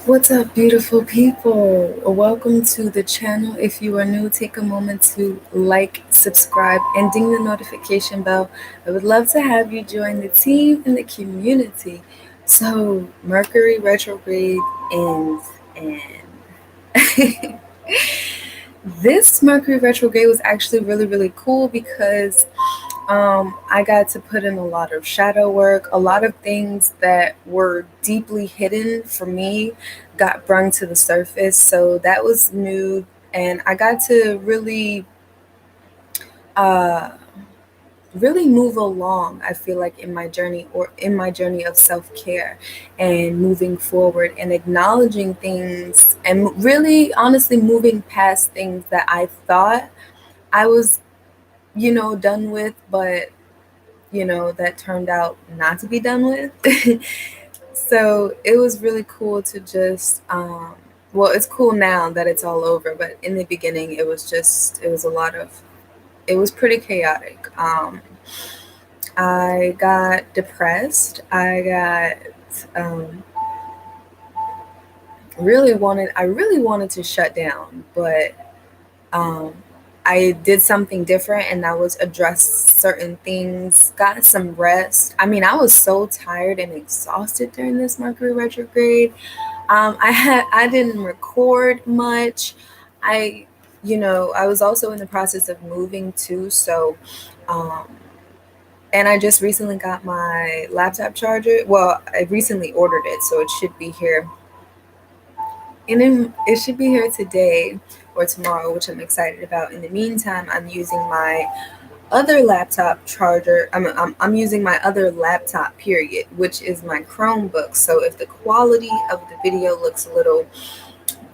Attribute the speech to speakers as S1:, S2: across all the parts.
S1: What's up, beautiful people? Welcome to the channel. If you are new, take a moment to like, subscribe, and ding the notification bell. I would love to have you join the team and the community. So, Mercury retrograde ends, and this Mercury retrograde was actually really cool because I got to put in a lot of shadow work. A lot of things that were deeply hidden for me got brung to the surface. So that was new. And I got to uh, really move along, I feel like, in my journey or in my journey of self care and moving forward and acknowledging things and really honestly moving past things that I thought I was, done with, but that turned out not to be done with. So it was really cool to just, well, it's cool now that it's all over, but in the beginning, it was a lot of, it was pretty chaotic. I got depressed. Um, I really wanted to shut down, but um, I did something different, and that was address certain things, got some rest. I mean, I was so tired and exhausted during this Mercury retrograde. I didn't record much. I, I was also in the process of moving too, so um, and I just recently got my laptop charger. Well, I recently ordered it, so it should be here. And then it should be here today or tomorrow, which I'm excited about. In the meantime, I'm using my other laptop charger. I'm using my other laptop, period, which is my Chromebook. So if the quality of the video looks a little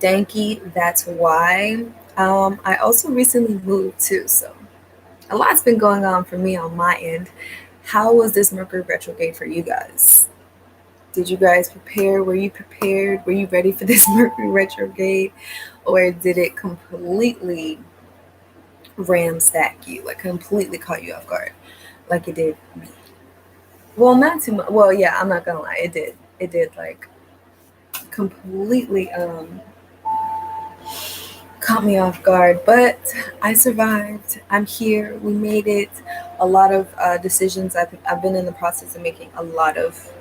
S1: danky, that's why. I also recently moved too, so a lot's been going on for me on my end. How was this Mercury retrograde for you guys? Did you guys prepare? Were you prepared? Were you ready for this Mercury retrograde? Or did it completely ramsack you, like completely caught you off guard, like it did me? Well, not too much. Well, yeah, I'm not gonna lie, it did. It did, like, completely caught me off guard, but I survived. I'm here. We made it. A lot of decisions. I've been in the process of making a lot of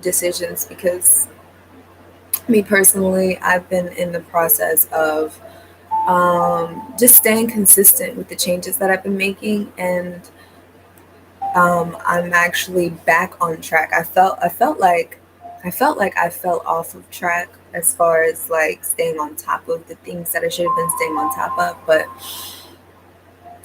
S1: decisions because me personally, I've been in the process of just staying consistent with the changes that I've been making, and I'm actually back on track. I felt like I fell off of track as far as like staying on top of the things that I should have been staying on top of, but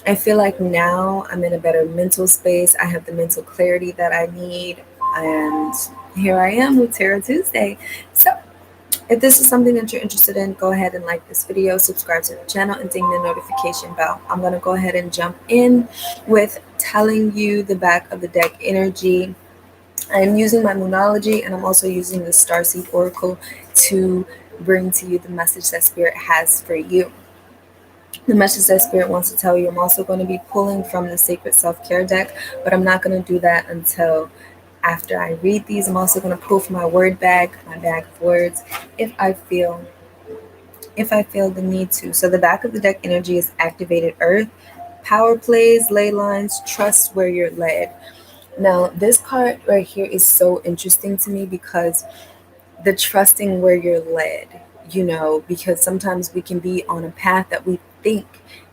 S1: I feel like now I'm in a better mental space. I have the mental clarity that I need, and here I am with Tarot Tuesday. So if this is something that you're interested in, go ahead and like this video, subscribe to the channel, and ding the notification bell. I'm going to go ahead and jump in with telling you the back of the deck energy. I'm using my Moonology, and I'm also using the Starseed Oracle to bring to you the message that Spirit has for you. The message that Spirit wants to tell you. I'm also going to be pulling from the Sacred Self-Care deck, but I'm not going to do that until after I read these. I'm also going to pull from my word bag, my bag of words, if I feel the need to. So the back of the deck energy is activated earth, power plays, ley lines, trust where you're led. Now, this card right here is so interesting to me because the trusting where you're led, because sometimes we can be on a path that we think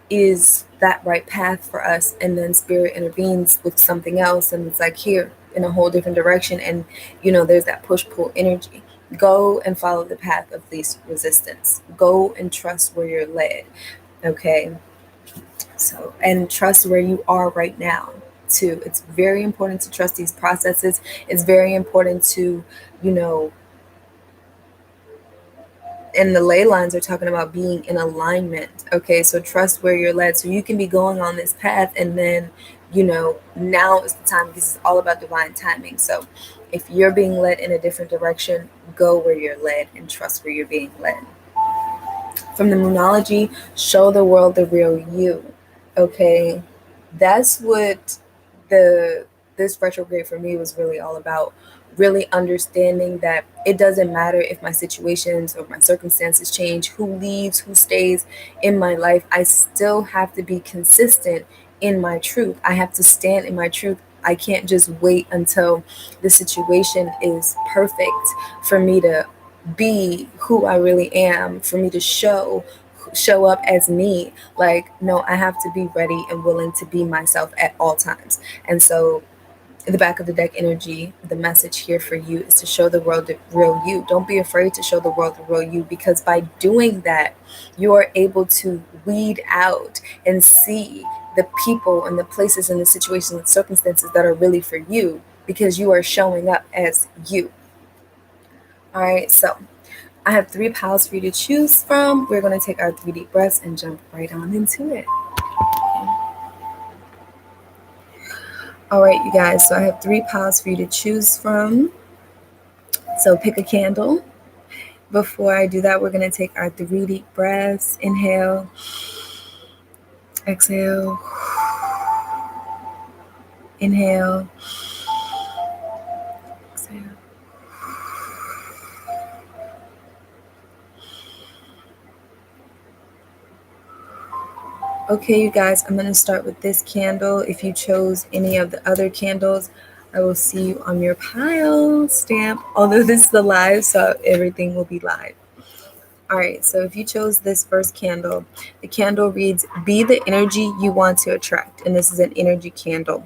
S1: is that right path for us, and then Spirit intervenes with something else, and it's like here in a whole different direction, and there's that push-pull energy. Go and follow the path of least resistance. Go and trust where you're led. Okay, so, and trust where you are right now too. It's very important to trust these processes. It's very important to, and the ley lines are talking about being in alignment. Okay, so trust where you're led. So you can be going on this path, and then, now is the time, because it's all about divine timing. So if you're being led in a different direction, go where you're led and trust where you're being led. From the Moonology, show the world the real you. Okay, that's what this retrograde for me was really all about. really understanding that it doesn't matter if my situations or my circumstances change, who leaves, who stays in my life. I still have to be consistent in my truth. I have to stand in my truth. I can't just wait until the situation is perfect for me to be who I really am, for me to show up as me. Like, no, I have to be ready and willing to be myself at all times. And so the back of the deck energy, the message here for you is to show the world the real you. Don't be afraid to show the world the real you, because by doing that, you are able to weed out and see the people and the places and the situations and circumstances that are really for you, because you are showing up as you. All right, so I have 3 piles for you to choose from. We're going to take our 3 deep breaths and jump right on into it. All right, you guys, so I have 3 piles for you to choose from. So pick a candle. Before I do that, we're going to take our 3 deep breaths. Inhale, exhale, inhale, exhale. Okay, you guys, I'm going to start with this candle. If you chose any of the other candles, I will see you on your pile stamp. Although this is a live, so everything will be live. All right, so if you chose this first candle, the candle reads, "Be the energy you want to attract." And this is an energy candle.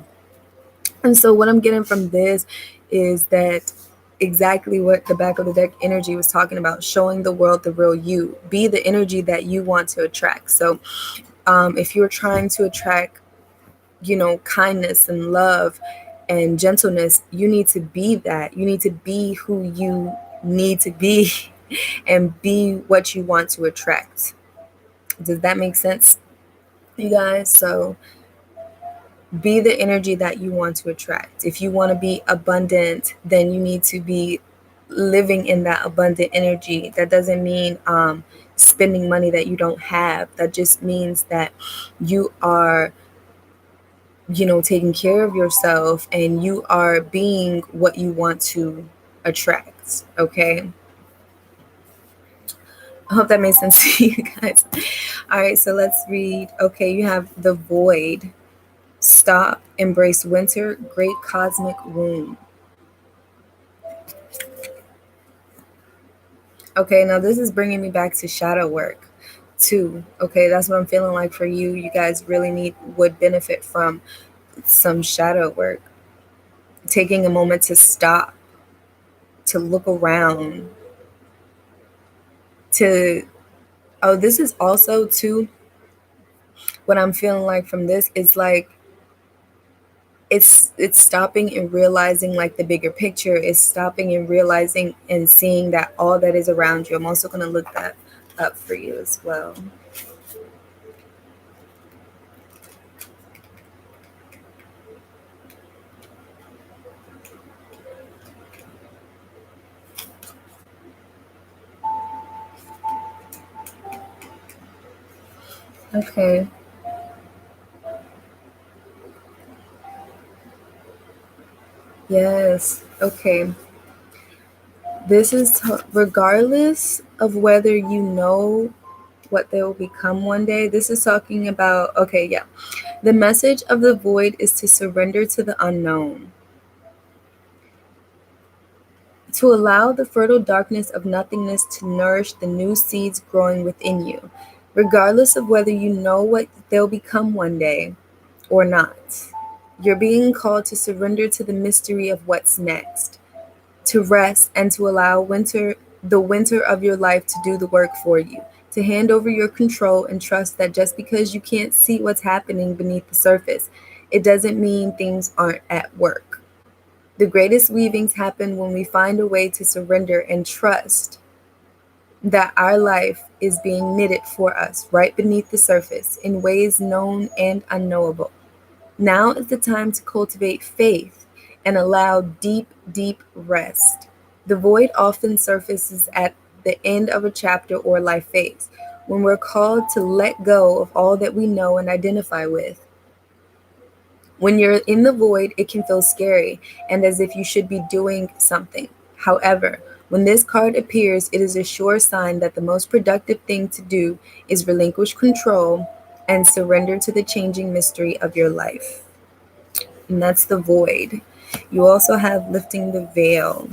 S1: And so what I'm getting from this is that exactly what the back of the deck energy was talking about, showing the world the real you. Be the energy that you want to attract. So if you're trying to attract, kindness and love and gentleness, you need to be that. You need to be who you need to be and be what you want to attract. Does that make sense, you guys? So be the energy that you want to attract. If you want to be abundant, then you need to be living in that abundant energy. That doesn't mean spending money that you don't have. That just means that you are, taking care of yourself and you are being what you want to attract. Okay. I hope that makes sense to you guys. All right, so let's read. Okay, you have the Void. Stop, embrace winter, great cosmic womb. Okay, now this is bringing me back to shadow work too. Okay, that's what I'm feeling like for you. You guys really would benefit from some shadow work. Taking a moment to stop, to look around, this is also too, what I'm feeling like from this is like, it's stopping and realizing like the bigger picture. It's stopping and realizing and seeing that all that is around you. I'm also going to look that up for you as well. Okay. Yes. Okay. This is regardless of whether you know what they will become one day. This is talking about, okay, yeah. The message of the Void is to surrender to the unknown, to allow the fertile darkness of nothingness to nourish the new seeds growing within you, regardless of whether you know what they'll become one day or not. You're being called to surrender to the mystery of what's next, to rest and to allow the winter of your life to do the work for you, to hand over your control and trust that just because you can't see what's happening beneath the surface, it doesn't mean things aren't at work. The greatest weavings happen when we find a way to surrender and trust that our life is being knitted for us right beneath the surface in ways known and unknowable. Now is the time to cultivate faith and allow deep, deep rest. The void often surfaces at the end of a chapter or life phase, when we're called to let go of all that we know and identify with. When you're in the void, it can feel scary and as if you should be doing something. However, when this card appears, it is a sure sign that the most productive thing to do is relinquish control and surrender to the changing mystery of your life. And that's the void. You also have lifting the veil.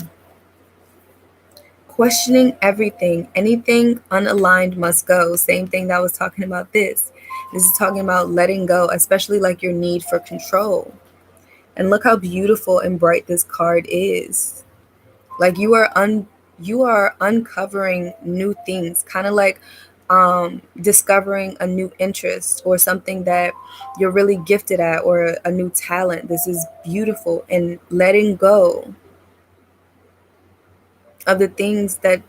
S1: Questioning everything. Anything unaligned must go. Same thing that I was talking about this. This is talking about letting go, especially like your need for control. And look how beautiful and bright this card is. Like you are uncovering new things, kind of like discovering a new interest or something that you're really gifted at or a new talent. This is beautiful, and letting go of the things that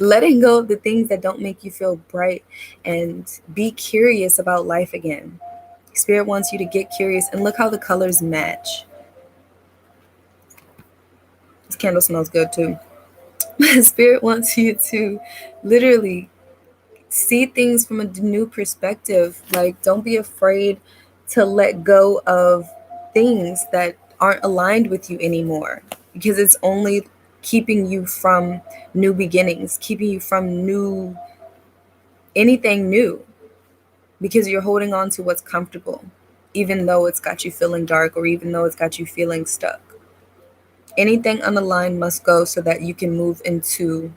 S1: letting go of the things that don't make you feel bright and be curious about life again. Spirit wants you to get curious, and look how the colors match. This candle smells good too. Spirit wants you to literally see things from a new perspective. Like, don't be afraid to let go of things that aren't aligned with you anymore, because it's only keeping you from new beginnings, keeping you from anything new, because you're holding on to what's comfortable, even though it's got you feeling dark or even though it's got you feeling stuck. Anything unaligned must go so that you can move into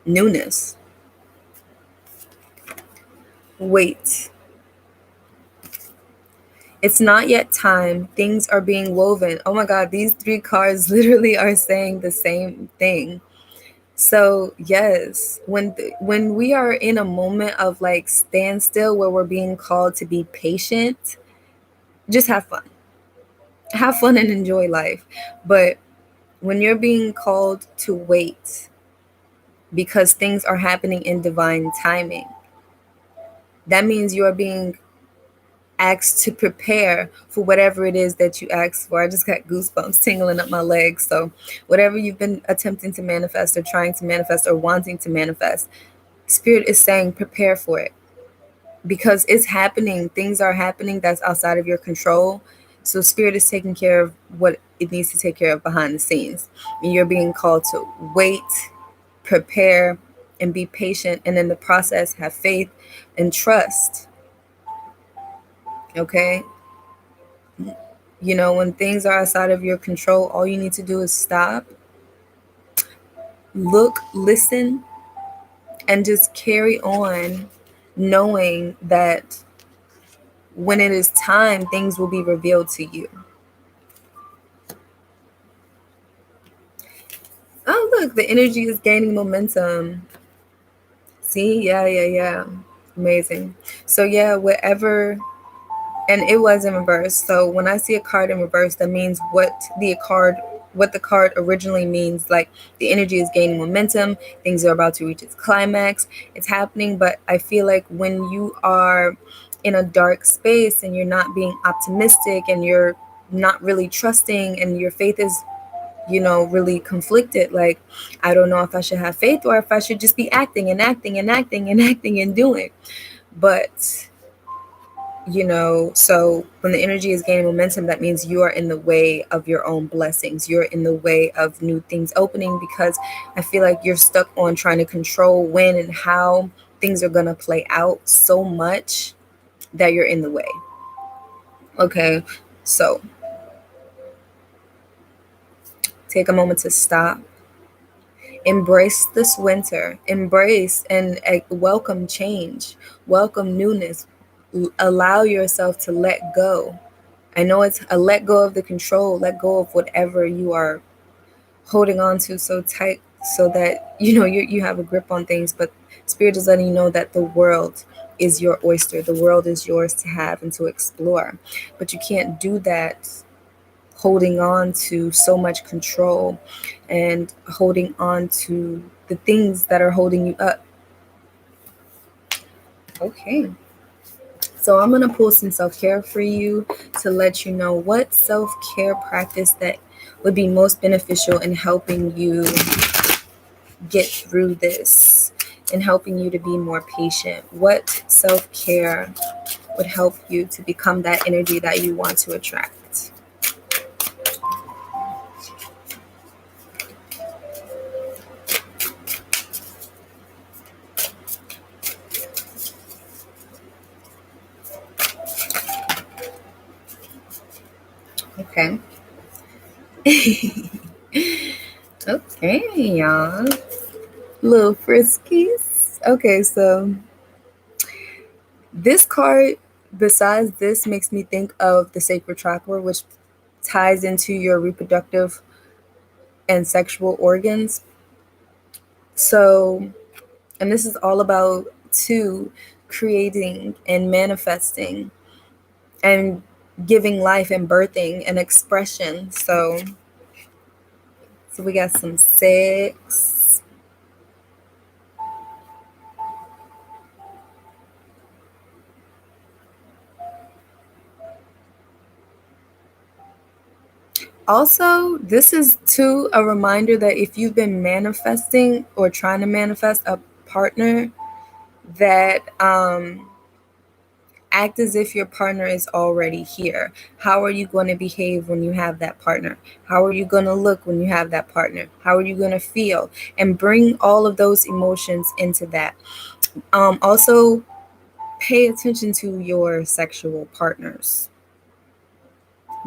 S1: newness. Wait. It's not yet time. Things are being woven. Oh my God, these 3 cards literally are saying the same thing. So yes, when we are in a moment of like standstill where we're being called to be patient, just have fun. Have fun and enjoy life. But when you're being called to wait because things are happening in divine timing, that means you are being asked to prepare for whatever it is that you asked for. I just got goosebumps tingling up my legs. So whatever you've been attempting to manifest or trying to manifest or wanting to manifest, Spirit is saying prepare for it, because it's happening. Things are happening that's outside of your control. So Spirit is taking care of what it needs to take care of behind the scenes. And you're being called to wait, prepare, and be patient. And in the process, have faith and trust. Okay? You know, when things are outside of your control, all you need to do is stop, look, listen, and just carry on, knowing that when it is time, things will be revealed to you. Oh, look, the energy is gaining momentum. See? Yeah. Amazing. So yeah, whatever. And it was in reverse. So when I see a card in reverse, that means what the card originally means. Like, the energy is gaining momentum, things are about to reach its climax, it's happening. But I feel like when you are in a dark space and you're not being optimistic and you're not really trusting and your faith is, really conflicted, like, I don't know if I should have faith or if I should just be acting and doing. But so when the energy is gaining momentum, that means you are in the way of your own blessings. You're in the way of new things opening, because I feel like you're stuck on trying to control when and how things are going to play out so much that you're in the way. Okay, so take a moment to stop. Embrace this winter. Embrace and welcome change. Welcome newness. Allow yourself to let go. I know it's a let go of the control, let go of whatever you are holding on to so tight, so that you have a grip on things. But Spirit is letting you know that the world is your oyster. The world is yours to have and to explore. But you can't do that holding on to so much control and holding on to the things that are holding you up. Okay. So I'm going to pull some self-care for you to let you know what self-care practice that would be most beneficial in helping you get through this and helping you to be more patient. What self-care would help you to become that energy that you want to attract. Okay. Okay, y'all. Little friskies. Okay, so this card, besides this, makes me think of the sacral chakra, which ties into your reproductive and sexual organs. So, and this is all about creating and manifesting and giving life and birthing and expression. So we got some sex. Also, this is too a reminder that if you've been manifesting or trying to manifest a partner, that act as if your partner is already here. How are you going to behave when you have that partner? How are you going to look when you have that partner? How are you going to feel? And bring all of those emotions into that. Also, pay attention to your sexual partners,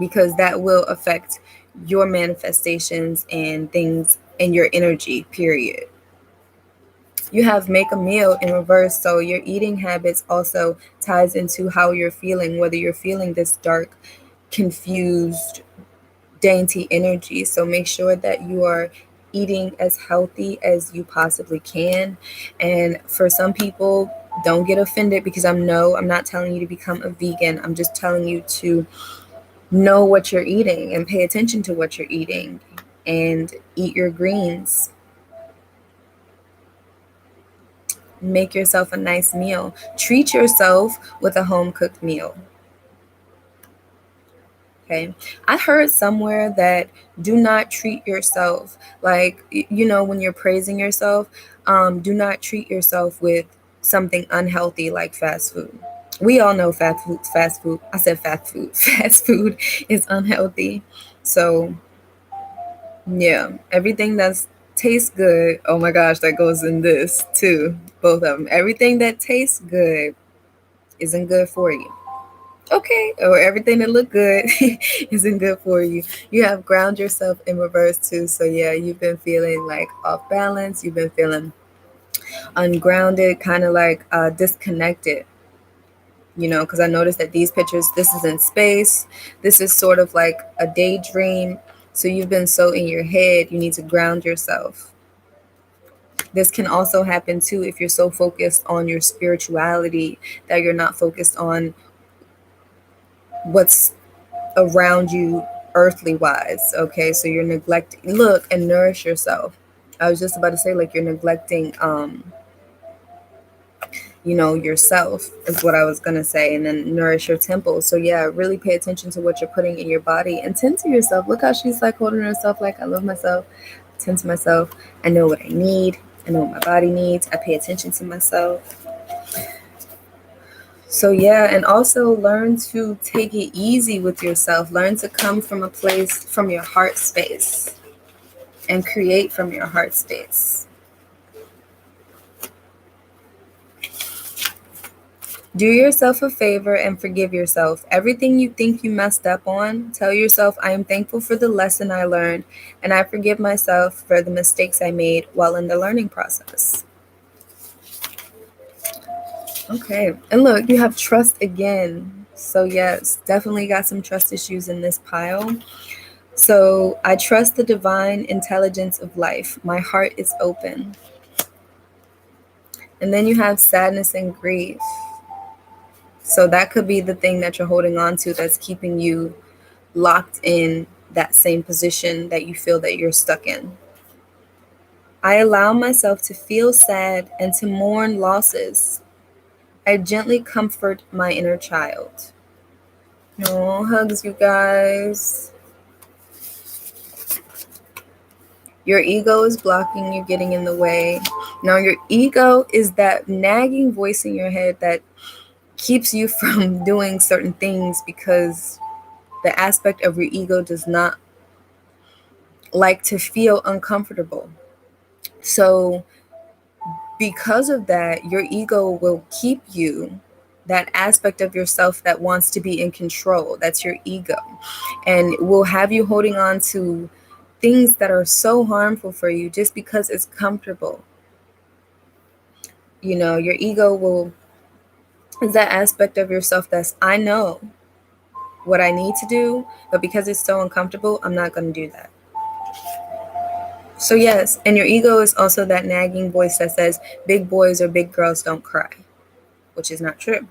S1: because that will affect your manifestations and things and your energy, period. You have make a meal in reverse, so your eating habits also ties into how you're feeling, whether you're feeling this dark, confused, dainty energy. So make sure that you are eating as healthy as you possibly can. And for some people, don't get offended, because I'm not telling you to become a vegan. I'm just telling you to know what you're eating and pay attention to what you're eating and eat your greens. Make yourself a nice meal. Treat yourself with a home cooked meal. Okay. I heard somewhere that do not treat yourself like, when you're praising yourself, do not treat yourself with something unhealthy like fast food. We all know fast food. I said fast food. Fast food is unhealthy. So yeah, everything that tastes good. Oh my gosh, that goes in this too. Both of them. Everything that tastes good isn't good for you. Okay, or everything that look good isn't good for you. You have ground yourself in reverse too. So yeah, you've been feeling like off balance. You've been feeling ungrounded, kind of like disconnected. Because I noticed that these pictures, this is in space. This is sort of like a daydream. So you've been so in your head, you need to ground yourself. This can also happen too if you're so focused on your spirituality that you're not focused on what's around you earthly wise. Okay, so you're neglecting, look, and nourish yourself. I was just about to say, like, you're neglecting yourself is what I was gonna say, and then nourish your temple. So yeah, really pay attention to what you're putting in your body and tend to yourself. Look how she's like holding herself, like, I love myself, tend to myself. I know what I need. I know what my body needs. I pay attention to myself. So yeah, and also learn to take it easy with yourself. Learn to come from a place, from your heart space, and create from your heart space. Do yourself a favor and forgive yourself. Everything you think you messed up on, tell yourself, I am thankful for the lesson I learned, and I forgive myself for the mistakes I made while in the learning process. Okay, and look, you have trust again. So yes, definitely got some trust issues in this pile. So I trust the divine intelligence of life. My heart is open. And then you have sadness and grief. So that could be the thing that you're holding on to that's keeping you locked in that same position that you feel that you're stuck in. I allow myself to feel sad and to mourn losses. I gently comfort my inner child. No hugs, you guys. Your ego is blocking you, getting in the way. Now, your ego is that nagging voice in your head that keeps you from doing certain things because the aspect of your ego does not like to feel uncomfortable. So because of that, your ego will keep you, that aspect of yourself that wants to be in control, that's your ego, and will have you holding on to things that are so harmful for you just because it's comfortable. Your ego will is that aspect of yourself that's, I know what I need to do, but because it's so uncomfortable, I'm not going to do that. So yes, and your ego is also that nagging voice that says big boys or big girls don't cry, which is not true.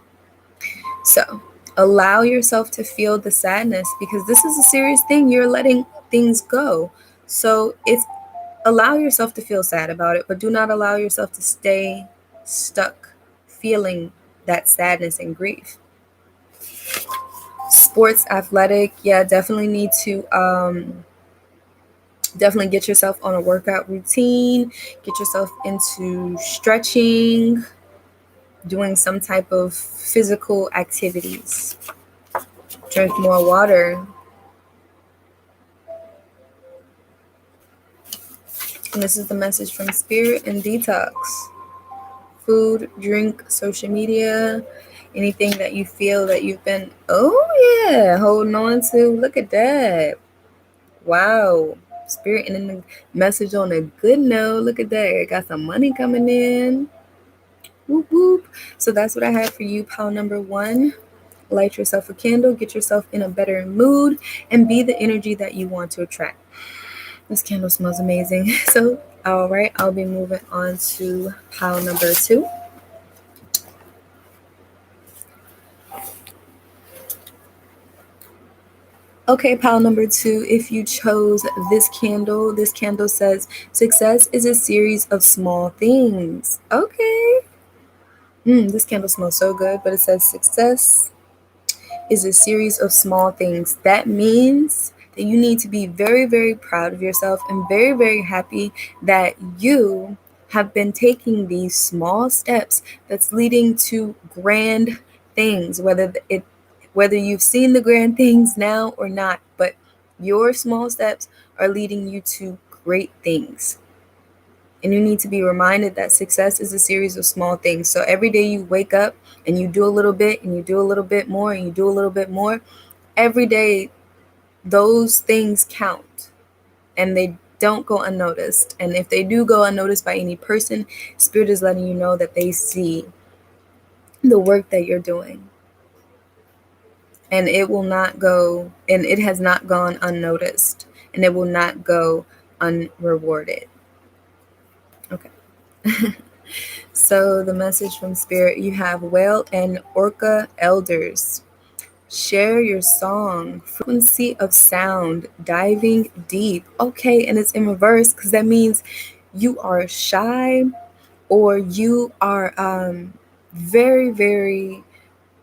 S1: So allow yourself to feel the sadness, because this is a serious thing. You're letting things go. So it's allow yourself to feel sad about it, but do not allow yourself to stay stuck feeling that sadness and grief. Sports, athletic, yeah, definitely need to definitely get yourself on a workout routine, get yourself into stretching, doing some type of physical activities. Drink more water. And this is the message from Spirit and Detox. Food, drink, social media, anything that you feel that you've been, holding on to. Look at that. Wow. Spirit and the message on a good note. Look at that. Got some money coming in. Whoop, whoop. So that's what I have for you, pile number 1. Light yourself a candle, get yourself in a better mood, and be the energy that you want to attract. This candle smells amazing. So, all right, I'll be moving on to pile number 2. Okay, pile number 2, if you chose this candle says, success is a series of small things. Okay. This candle smells so good, but it says success is a series of small things. That means that you need to be very, very proud of yourself and very, very happy that you have been taking these small steps that's leading to grand things, whether you've seen the grand things now or not, but your small steps are leading you to great things. And you need to be reminded that success is a series of small things. So every day you wake up and you do a little bit and you do a little bit more and you do a little bit more, every day those things count and they don't go unnoticed. And if they do go unnoticed by any person, Spirit is letting you know that they see the work that you're doing. And it will not go, and it has not gone unnoticed, and it will not go unrewarded. Okay. So the message from Spirit, you have whale and orca elders. Share your song, frequency of sound, diving deep. Okay, and it's in reverse because that means you are shy, or you are very, very,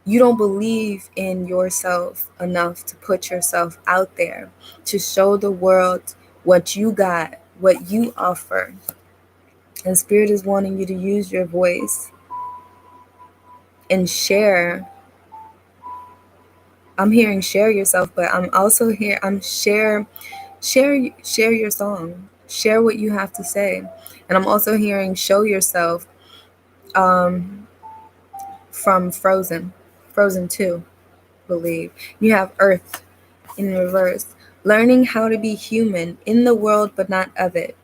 S1: you don't believe in yourself enough to put yourself out there, to show the world what you got, what you offer. And Spirit is wanting you to use your voice and share. I'm hearing share yourself, but I'm also share your song. Share what you have to say. And I'm also hearing show yourself from Frozen 2, believe. You have Earth in reverse. Learning how to be human in the world but not of it.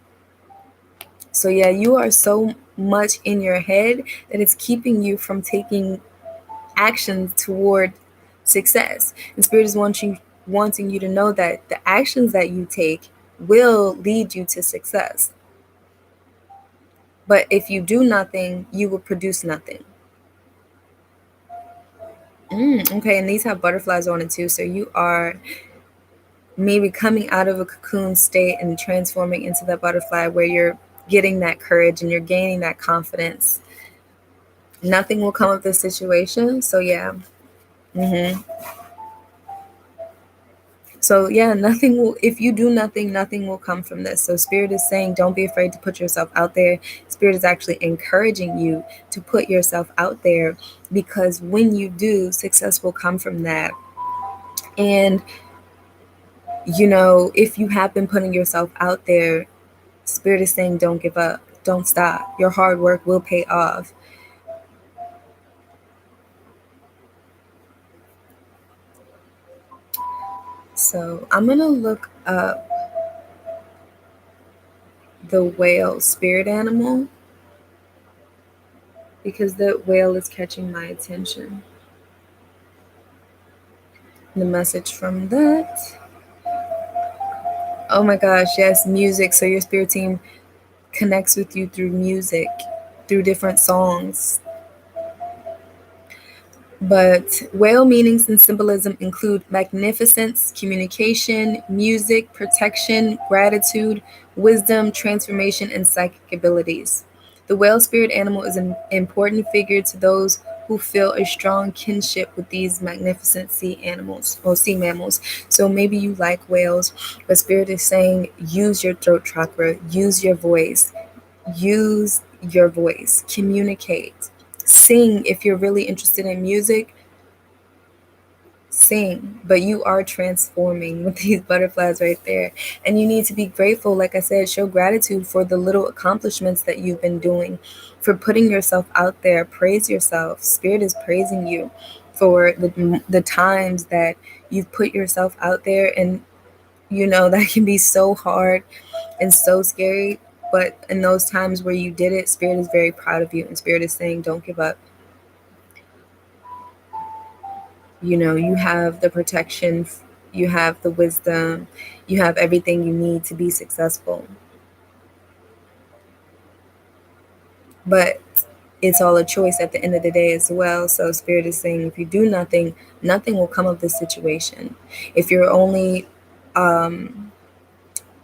S1: So yeah, you are so much in your head that it's keeping you from taking actions toward success. And Spirit is wanting you to know that the actions that you take will lead you to success. But if you do nothing, you will produce nothing. Okay, and these have butterflies on it too. So you are maybe coming out of a cocoon state and transforming into that butterfly where you're getting that courage and you're gaining that confidence. Nothing will come of this situation. So yeah. So So yeah, nothing will, if you do nothing, nothing will come from this. So Spirit is saying, don't be afraid to put yourself out there. Spirit is actually encouraging you to put yourself out there, because when you do, success will come from that. And if you have been putting yourself out there, Spirit is saying, don't give up, don't stop. Your hard work will pay off. So I'm gonna look up the whale spirit animal, because the whale is catching my attention. The message from that. Oh my gosh, yes, music. So your spirit team connects with you through music, through different songs. But whale meanings and symbolism include magnificence, communication, music, protection, gratitude, wisdom, transformation, and psychic abilities. The whale spirit animal is an important figure to those who feel a strong kinship with these magnificent sea animals or sea mammals. So maybe you like whales, but Spirit is saying use your throat chakra, use your voice, communicate, sing. If you're really interested in music, sing. But you are transforming with these butterflies right there, and you need to be grateful. Like I said, show gratitude for the little accomplishments that you've been doing, for putting yourself out there. Praise yourself. Spirit is praising you for the times that you've put yourself out there, and that can be so hard and so scary. But in those times where you did it, Spirit is very proud of you, and Spirit is saying, don't give up. You have the protection, you have the wisdom, you have everything you need to be successful. But it's all a choice at the end of the day as well. So Spirit is saying, if you do nothing, nothing will come of this situation. If you're only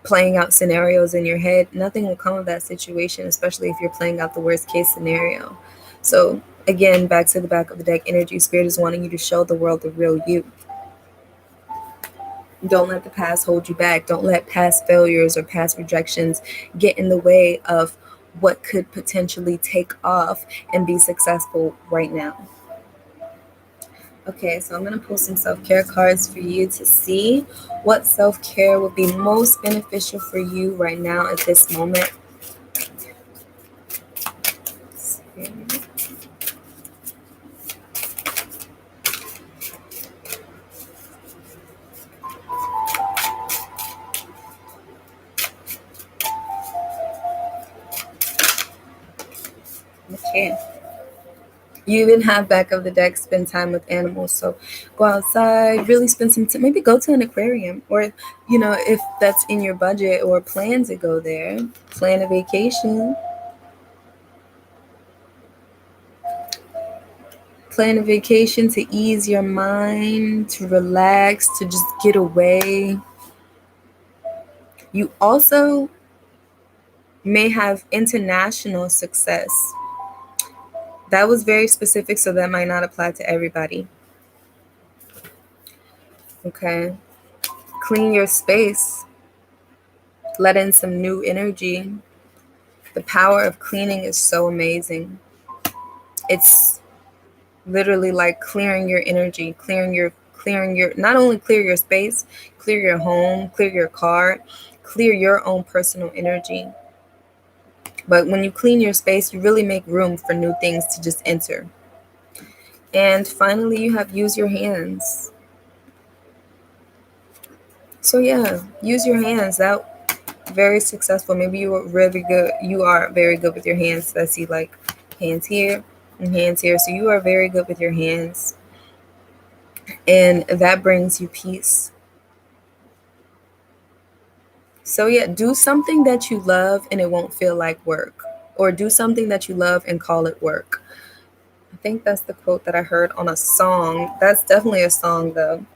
S1: playing out scenarios in your head, nothing will come of that situation, especially if you're playing out the worst case scenario. So again, back to the back of the deck energy, Spirit is wanting you to show the world the real you. Don't let the past hold you back. Don't let past failures or past rejections get in the way of what could potentially take off and be successful right now. Okay, so I'm going to pull some self-care cards for you to see what self-care will be most beneficial for you right now at this moment. Okay. You even have back of the deck, spend time with animals. So go outside, really spend some time, maybe go to an aquarium, or, if that's in your budget or plan to go there, plan a vacation. Plan a vacation to ease your mind, to relax, to just get away. You also may have international success. That was very specific, so that might not apply to everybody. Okay. Clean your space. Let in some new energy. The power of cleaning is so amazing. It's literally like clearing your energy, clearing your not only clear your space, clear your home, clear your car, clear your own personal energy. But when you clean your space, you really make room for new things to just enter. And finally, you have use your hands. So yeah, use your hands. That very successful. Maybe you are really good. You are very good with your hands. I see like hands here and hands here. So you are very good with your hands. And that brings you peace. So yeah, do something that you love and it won't feel like work. Or do something that you love and call it work. I think that's the quote that I heard on a song. That's definitely a song though.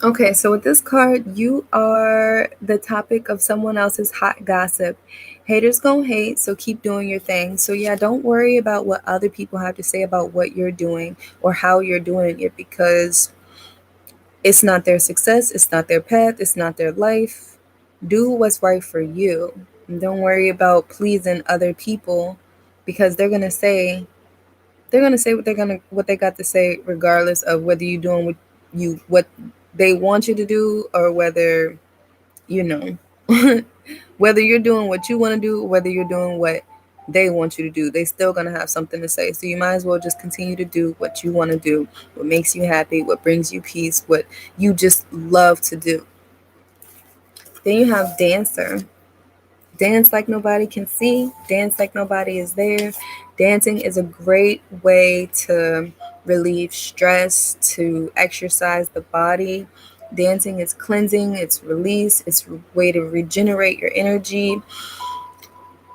S1: Okay, so with this card, you are the topic of someone else's hot gossip. Haters gonna hate, so keep doing your thing. So yeah, don't worry about what other people have to say about what you're doing or how you're doing it, because it's not their success, it's not their path, it's not their life. Do what's right for you. And don't worry about pleasing other people, because they're gonna say what they got to say, regardless of whether you're doing what they want you to do, or whether you know whether you're doing what you want to do, whether you're doing what they want you to do. They still gonna have something to say. So you might as well just continue to do what you want to do, what makes you happy, what brings you peace, what you just love to do. Then you have Dancer. Dance like nobody can see, dance like nobody is there. Dancing is a great way to relieve stress, to exercise the body. Dancing is cleansing, it's release, it's a way to regenerate your energy.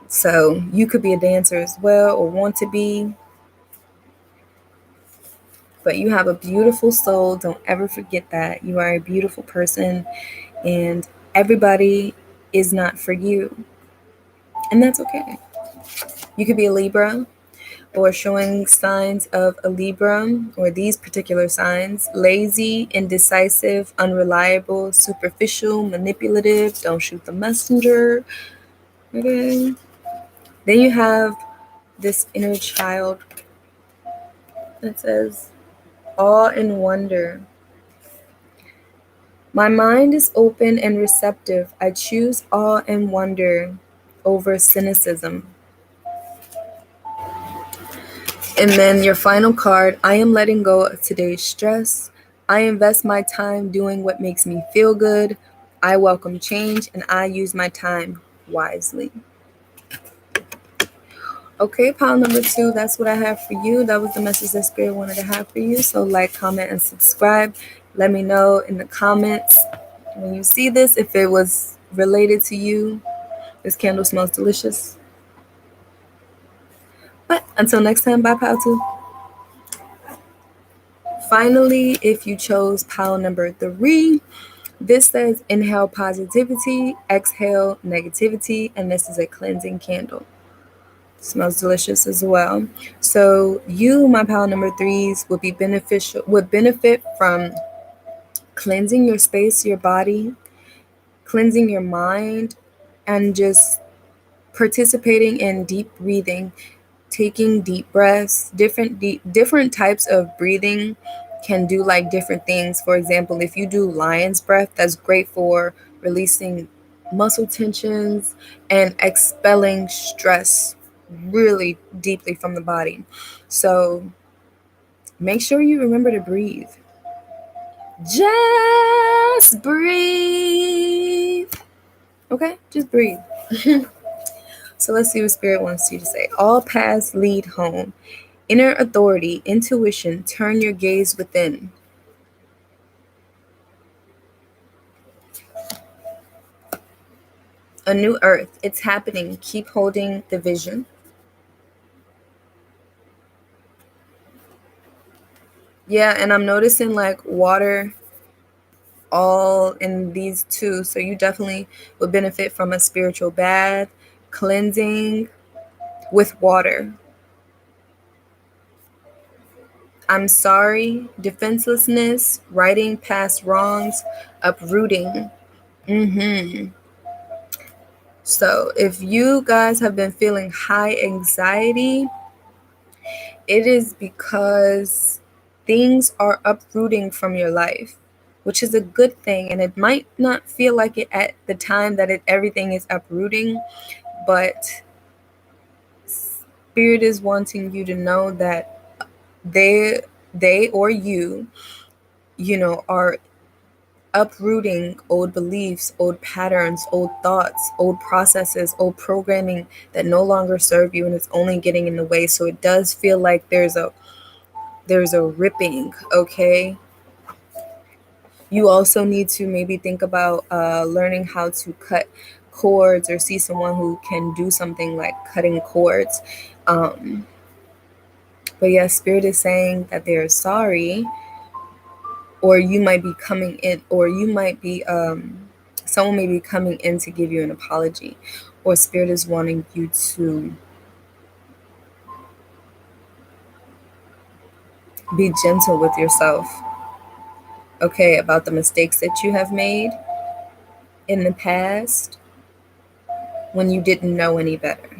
S1: So you could be a dancer as well, or want to be. But you have a beautiful soul. Don't ever forget that. You are a beautiful person, and everybody is not for you. And that's okay. You could be a Libra, or showing signs of a Libra, or these particular signs: lazy, indecisive, unreliable, superficial, manipulative, don't shoot the messenger. Okay. Then you have this inner child that says, awe and wonder. My mind is open and receptive. I choose awe and wonder over cynicism. And then your final card, I am letting go of today's stress. I invest my time doing what makes me feel good. I welcome change, and I use my time wisely. Okay, pile number 2, that's what I have for you. That was the message that Spirit wanted to have for you. So like, comment, and subscribe. Let me know in the comments when you see this if it was related to you. This candle smells delicious. But until next time, bye, pile 2. Finally, if you chose pile number 3, this says inhale positivity, exhale negativity, and this is a cleansing candle. Smells delicious as well. So you, my pile number 3s, would benefit from cleansing your space, your body, cleansing your mind, and just participating in deep breathing, taking deep breaths. Different types of breathing can do like different things. For example, if you do lion's breath, that's great for releasing muscle tensions and expelling stress really deeply from the body. So make sure you remember to breathe. Just breathe. Okay, just breathe. So let's see what Spirit wants you to say. All paths lead home. Inner authority, intuition, turn your gaze within. A new earth, it's happening. Keep holding the vision. Yeah, and I'm noticing like water all in these two. So you definitely would benefit from a spiritual bath, cleansing with water. I'm sorry, defenselessness, righting past wrongs, uprooting. So if you guys have been feeling high anxiety, it is because things are uprooting from your life, which is a good thing. And it might not feel like it at the time that everything is uprooting, but Spirit is wanting you to know that they or you are uprooting old beliefs, old patterns, old thoughts, old processes, old programming that no longer serve you, and it's only getting in the way. So it does feel like there's a ripping. Okay, you also need to maybe think about learning how to cut cords, or see someone who can do something like cutting cords. But yeah, Spirit is saying that they're sorry. or you might be coming in, or you might be someone may be coming in to give you an apology, or Spirit is wanting you to be gentle with yourself, okay, about the mistakes that you have made in the past when you didn't know any better.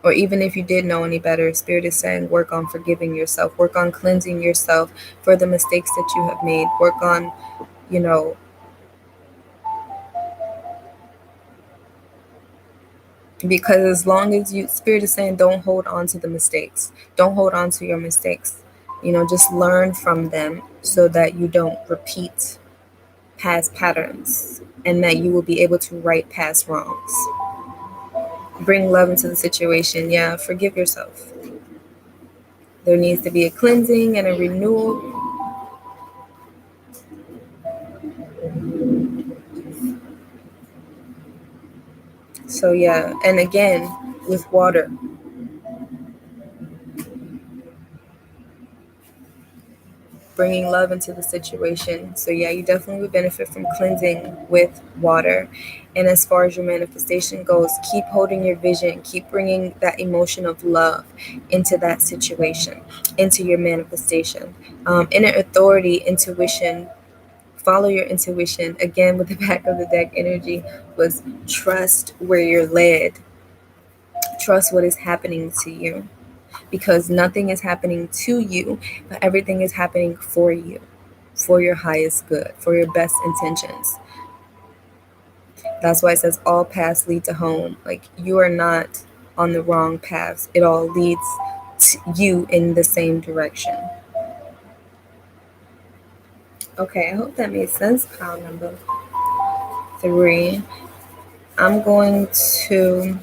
S1: Or even if you did know any better, Spirit is saying work on forgiving yourself, work on cleansing yourself for the mistakes that you have made, work on, because as long as you, Spirit is saying, don't hold on to the mistakes, don't hold on to your mistakes, just learn from them so that you don't repeat past patterns and that you will be able to right past wrongs. Bring love into the situation. Yeah, forgive yourself. There needs to be a cleansing and a renewal. So yeah, and again, with water, bringing love into the situation. So yeah, you definitely would benefit from cleansing with water. And as far as your manifestation goes, keep holding your vision, keep bringing that emotion of love into that situation, into your manifestation. Inner authority, intuition, follow your intuition. Again, with the back of the deck energy was trust where you're led. Trust what is happening to you, because nothing is happening to you, but everything is happening for you, for your highest good, for your best intentions. That's why it says all paths lead to home. Like, you are not on the wrong paths. It all leads to you in the same direction. Okay, I hope that made sense. Pile number 3. I'm going to...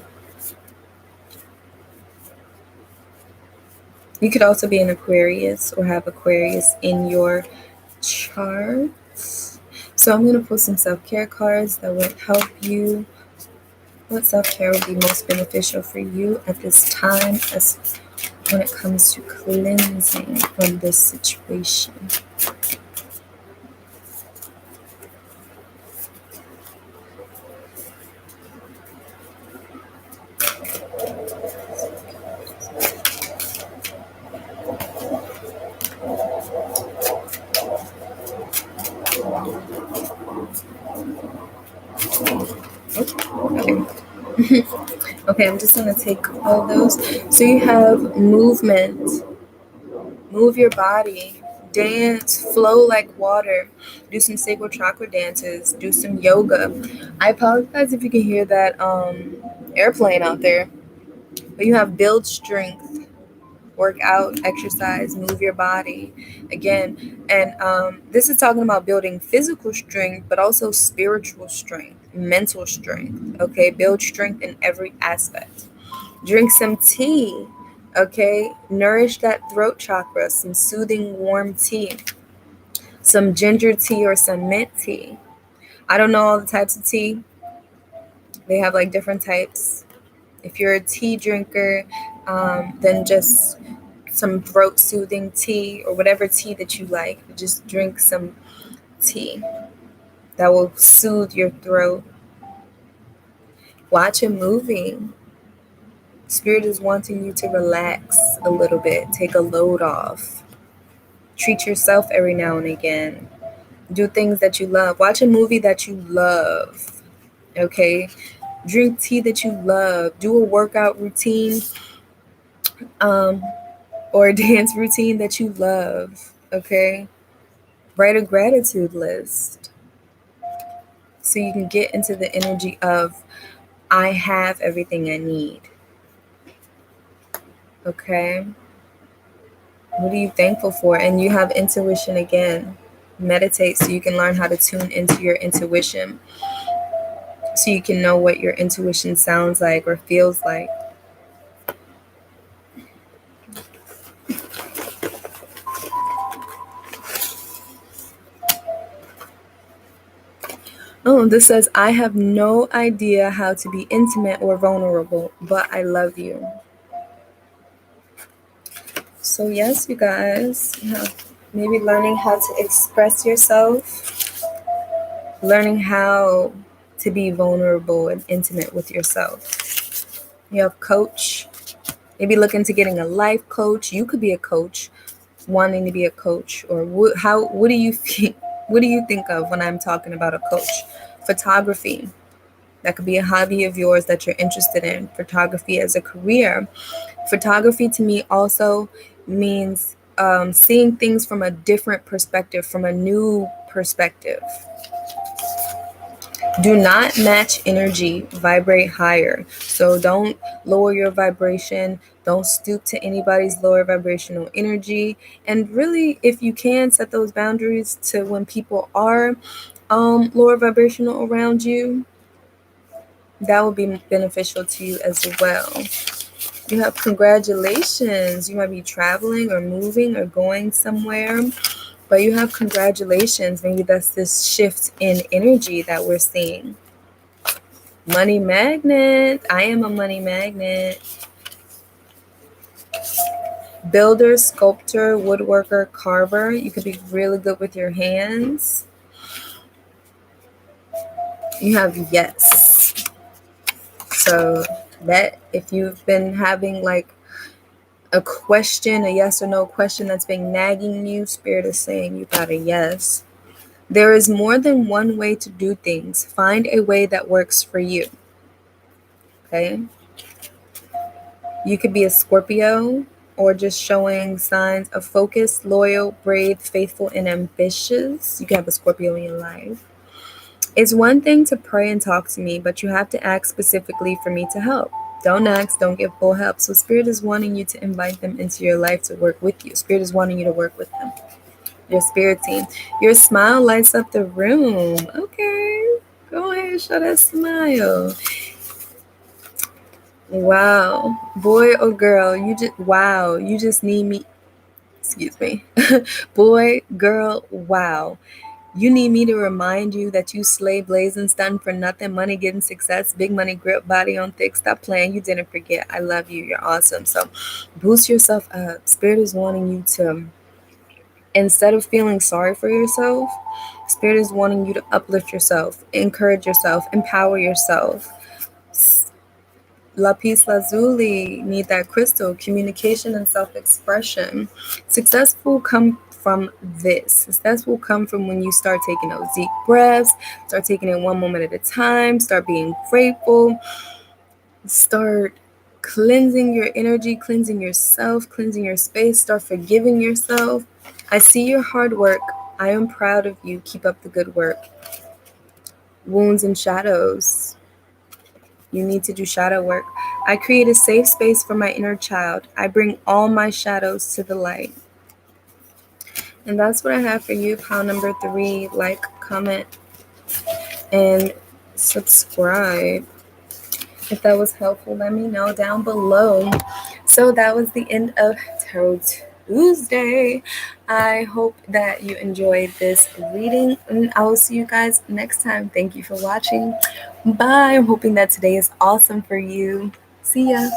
S1: You could also be an Aquarius or have Aquarius in your charts. So I'm going to pull some self-care cards that would help you. What self-care would be most beneficial for you at this time as when it comes to cleansing from this situation? Okay. Okay, I'm just going to take all those. So you have movement. Move your body. Dance. Flow like water. Do some sacral chakra dances. Do some yoga. I apologize if you can hear that airplane out there. But you have build strength. Work out, exercise, move your body again. And this is talking about building physical strength, but also spiritual strength, mental strength. Okay, build strength in every aspect. Drink some tea. Okay, nourish that throat chakra. Some soothing warm tea, some ginger tea or some mint tea. I don't know all the types of tea. They have like different types. If you're a tea drinker, then just some throat soothing tea or whatever tea that you like. Just drink some tea that will soothe your throat. Watch a movie. Spirit is wanting you to relax a little bit, take a load off. Treat yourself every now and again. Do things that you love. Watch a movie that you love. Okay? Drink tea that you love. Do a workout routine. Or a dance routine that you love, okay? Write a gratitude list so you can get into the energy of, I have everything I need, okay? What are you thankful for? And you have intuition again. Meditate so you can learn how to tune into your intuition, so you can know what your intuition sounds like or feels like. Oh, this says, I have no idea how to be intimate or vulnerable, but I love you. So yes, you guys, Maybe learning how to express yourself, learning how to be vulnerable and intimate with yourself. You have coach, maybe looking to getting a life coach. You could be a coach, wanting to be a coach, or what do you think? What do you think of when I'm talking about a coach? Photography. That could be a hobby of yours that you're interested in. Photography as a career. Photography to me also means seeing things from a different perspective, from a new perspective. Do not match energy, vibrate higher. So don't lower your vibration. Don't stoop to anybody's lower vibrational energy. And really, if you can, set those boundaries to when people are lower vibrational around you. That will be beneficial to you as well. You have congratulations. You might be traveling or moving or going somewhere, but you have congratulations. Maybe that's this shift in energy that we're seeing. Money magnet. I am a money magnet. Builder, sculptor, woodworker, carver. You could be really good with your hands. You have yes. So that if you've been having like a question, a yes or no question that's been nagging you, Spirit is saying you got a yes. There is more than one way to do things. Find a way that works for you. Okay? You could be a Scorpio or just showing signs of focus, loyal, brave, faithful, and ambitious. You can have a Scorpio in your life. It's one thing to pray and talk to me, but you have to ask specifically for me to help. Don't ask, don't give full help. So Spirit is wanting you to invite them into your life to work with you. Spirit is wanting you to work with them. Your spirit team. Your smile lights up the room. Okay. Go ahead, show that smile. Wow. Boy or girl, you just need me. Excuse me. Boy, girl, wow. You need me to remind you that you slay blazing, stunned for nothing, money getting success, big money grip, body on thick. Stop playing. You didn't forget. I love you. You're awesome. So boost yourself up. Spirit is wanting you to, instead of feeling sorry for yourself, Spirit is wanting you to uplift yourself, encourage yourself, empower yourself. Lapis lazuli, need that crystal, communication and self-expression. Success will come from this. Success will come from when you start taking those deep breaths, start taking it one moment at a time, start being grateful, start cleansing your energy, cleansing yourself, cleansing your space, start forgiving yourself. I see your hard work. I am proud of you. Keep up the good work. Wounds and shadows. You need to do shadow work. I create a safe space for my inner child. I bring all my shadows to the light. And that's what I have for you. Pile number 3. Like, comment, and subscribe. If that was helpful, let me know down below. So that was the end of Tarot Tuesday. I hope that you enjoyed this reading, and I will see you guys next time. Thank you for watching. Bye. I'm hoping that today is awesome for you. See ya.